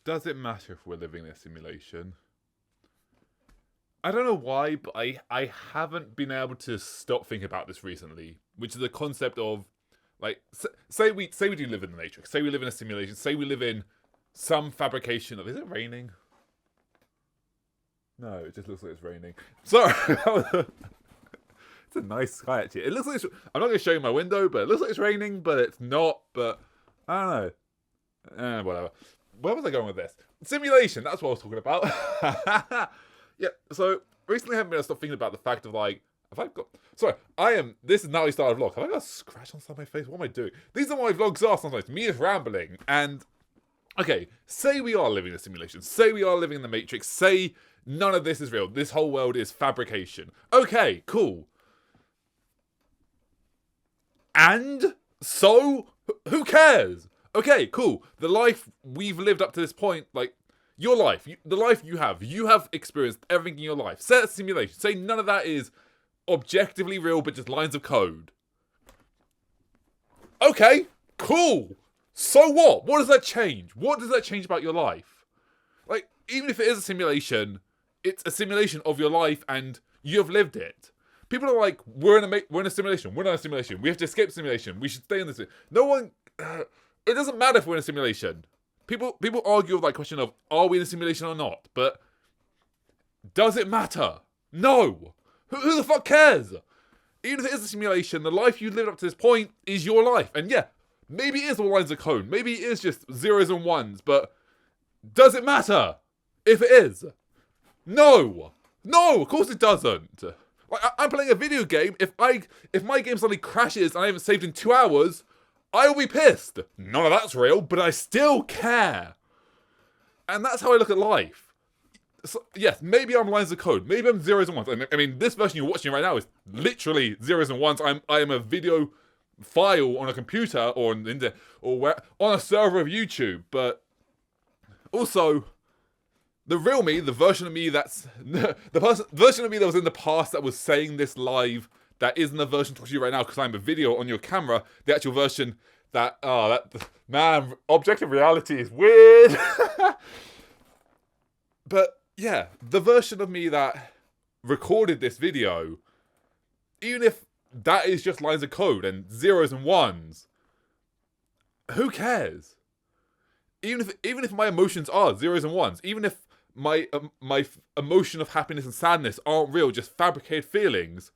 Does it matter if we're living in a simulation? I don't know why, but I haven't been able to stop thinking about this recently, which is the concept of, like, say we do live in the Matrix, say we live in a simulation, say we live in some fabrication of. Is it raining? No, it just looks like it's raining. Sorry, it's a nice sky actually. It looks like I'm not going to show you my window, but it looks like it's raining, but it's not. But I don't know. Whatever. Where was I going with this? Simulation. That's what I was talking about. Yeah, so recently I haven't been able to stop thinking about the fact of, like, have I got... Sorry, this is now we start a vlog. Have I got a scratch on the side of my face? What am I doing? These are what my vlogs are sometimes. Me is rambling. And, okay, say we are living in a simulation. Say we are living in the Matrix. Say none of this is real. This whole world is fabrication. Okay, cool. And? So? Who cares? Okay, cool. The life we've lived up to this point, like... Your life, the life you have experienced everything in your life. Say it's a simulation. Say none of that is objectively real, but just lines of code. Okay, cool. So what? What does that change? What does that change about your life? Like, even if it is a simulation, it's a simulation of your life and you have lived it. People are like, we're in a simulation. We're not in a simulation. We have to escape simulation. We should stay in this. No one... it doesn't matter if we're in a simulation. People argue with, like, question of, are we in a simulation or not? But does it matter? No. Who the fuck cares? Even if it is a simulation, the life you lived up to this point is your life. And yeah, maybe it is all lines of code. Maybe it is just zeros and ones. But does it matter if it is? No. No, of course it doesn't. Like, I'm playing a video game. If my game suddenly crashes and I haven't saved in 2 hours... I will be pissed. None of that's real, but I still care. And that's how I look at life. So, yes, maybe I'm lines of code. Maybe I'm zeros and ones. I mean, this version you're watching right now is literally zeros and ones. I am a video file on a computer or on a server of YouTube. But also, the real me, the version of me that's the version of me that was in the past that was saying this live. That isn't the version talking to you right now because I'm a video on your camera. The actual version man, objective reality is weird. But yeah, the version of me that recorded this video, even if that is just lines of code and zeros and ones, who cares? Even if my emotions are zeros and ones, even if my emotion of happiness and sadness aren't real, just fabricated feelings.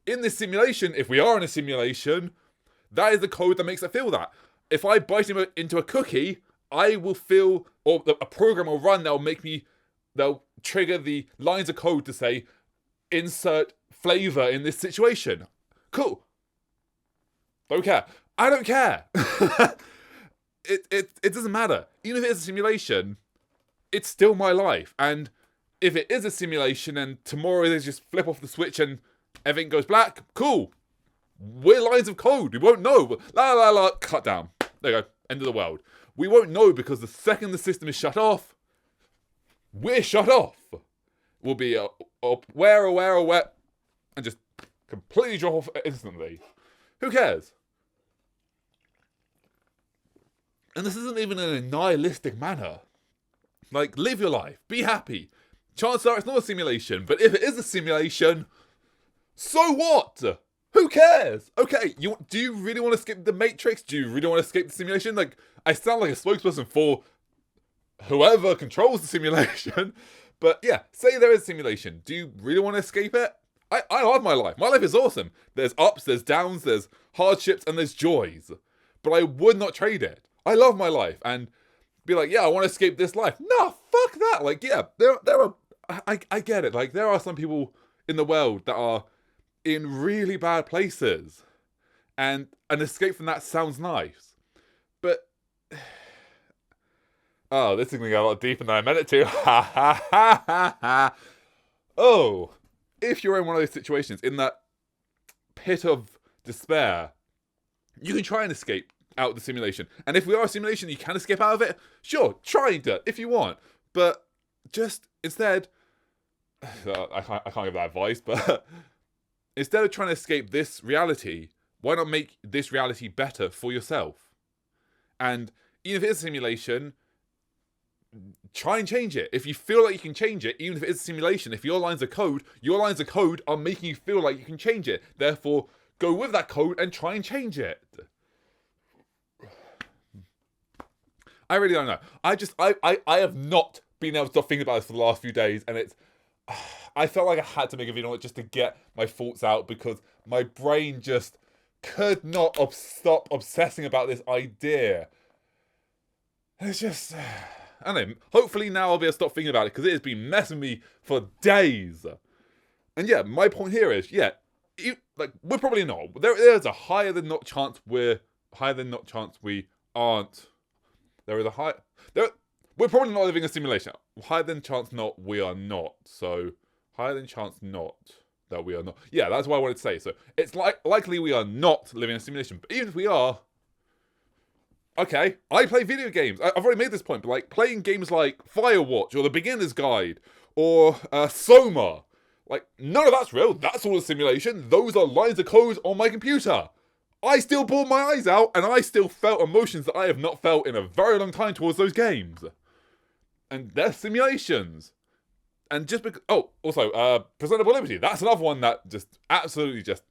In this simulation, if we are in a simulation, that is the code that makes it feel that. If I bite into a cookie, I will feel, or a program will run they'll trigger the lines of code to say, insert flavor in this situation. Cool. Don't care. I don't care. It doesn't matter. Even if it is a simulation, it's still my life. And if it is a simulation and tomorrow they just flip off the switch and everything goes black, cool. We're lines of code. We won't know. Cut down. There you go. End of the world. We won't know because the second the system is shut off, we're shut off. We'll be aware, and just completely drop off instantly. Who cares? And this isn't even in a nihilistic manner. Like, live your life. Be happy. Chances are it's not a simulation, but if it is a simulation... So what? Who cares? Okay, do you really want to escape the Matrix? Do you really want to escape the simulation? Like, I sound like a spokesperson for whoever controls the simulation. But yeah, say there is a simulation. Do you really want to escape it? I love my life. My life is awesome. There's ups, there's downs, there's hardships, and there's joys. But I would not trade it. I love my life. And be like, yeah, I want to escape this life. No, fuck that. Like, yeah, there are... I get it. Like, there are some people in the world that are... in really bad places, and an escape from that sounds nice, but oh, this is gonna get a lot deeper than I meant it to. Oh, if you're in one of those situations, in that pit of despair, you can try and escape out of the simulation. And if we are a simulation, you can escape out of it. Sure, try it if you want, but just instead, I can't give that advice, but. Instead of trying to escape this reality, why not make this reality better for yourself? And even if it is a simulation, try and change it. If you feel like you can change it, even if it is a simulation, if your lines of code are making you feel like you can change it. Therefore, go with that code and try and change it. I really don't know. I have not been able to stop thinking about this for the last few days, and I felt like I had to make a video on it just to get my thoughts out, because my brain just could not stop obsessing about this idea. It's just, I don't know, hopefully now I'll be able to stop thinking about it, because it has been messing me for days. And yeah, my point here is, we're probably not. There's a higher than not chance we aren't. We're probably not living a simulation. Higher than chance not, we are not. So, higher than chance not that we are not. Yeah, that's what I wanted to say. So, it's likely we are not living a simulation. But even if we are, okay, I play video games. I've already made this point, but like playing games like Firewatch or The Beginner's Guide or Soma, like none of that's real. That's all a simulation. Those are lines of code on my computer. I still bawled my eyes out, and I still felt emotions that I have not felt in a very long time towards those games. And they're simulations. And just because... Oh, also, Presentable Liberty. That's another one that just absolutely just...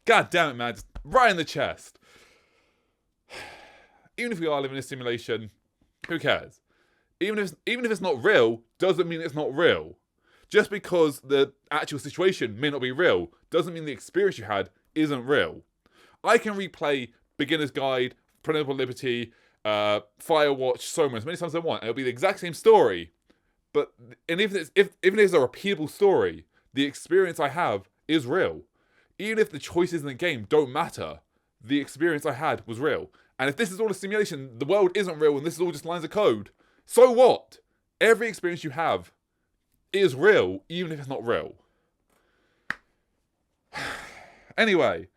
God damn it, man. Just right in the chest. Even if we are living in a simulation, who cares? Even if it's not real, doesn't mean it's not real. Just because the actual situation may not be real, doesn't mean the experience you had isn't real. I can replay Beginner's Guide, Presentable Liberty, Firewatch, Soma as many times as I want, and it'll be the exact same story. But even if it's a repeatable story, the experience I have is real. Even if the choices in the game don't matter, the experience I had was real. And if this is all a simulation, the world isn't real, and this is all just lines of code, so what? Every experience you have is real, even if it's not real. Anyway,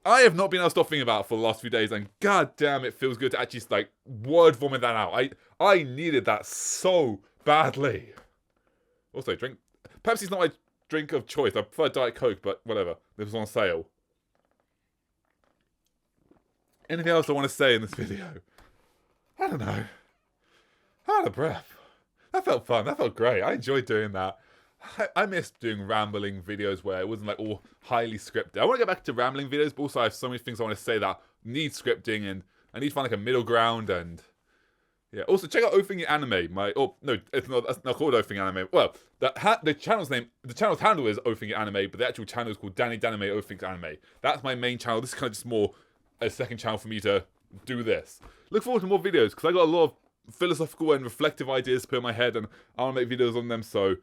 I have not been able to stop thinking about it for the last few days, and god damn, it feels good to actually like word vomit that out. I needed that so badly. Also, Pepsi's not my drink of choice. I prefer Diet Coke, but whatever. This was on sale. Anything else I want to say in this video? I don't know. Out of breath. That felt fun. That felt great. I enjoyed doing that. I miss doing rambling videos where it wasn't like all highly scripted. I want to get back to rambling videos, but also I have so many things I want to say that need scripting, and I need to find like a middle ground. And yeah, also check out Othing Anime. It's not called Othing Anime. Well, the channel's handle is Othing Anime, but the actual channel is called Danny Danime Othing Anime. That's my main channel. This is kind of just more a second channel for me to do this. Look forward to more videos, because I got a lot of philosophical and reflective ideas to put in my head, and I want to make videos on them. So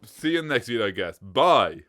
see you in the next video, I guess. Bye!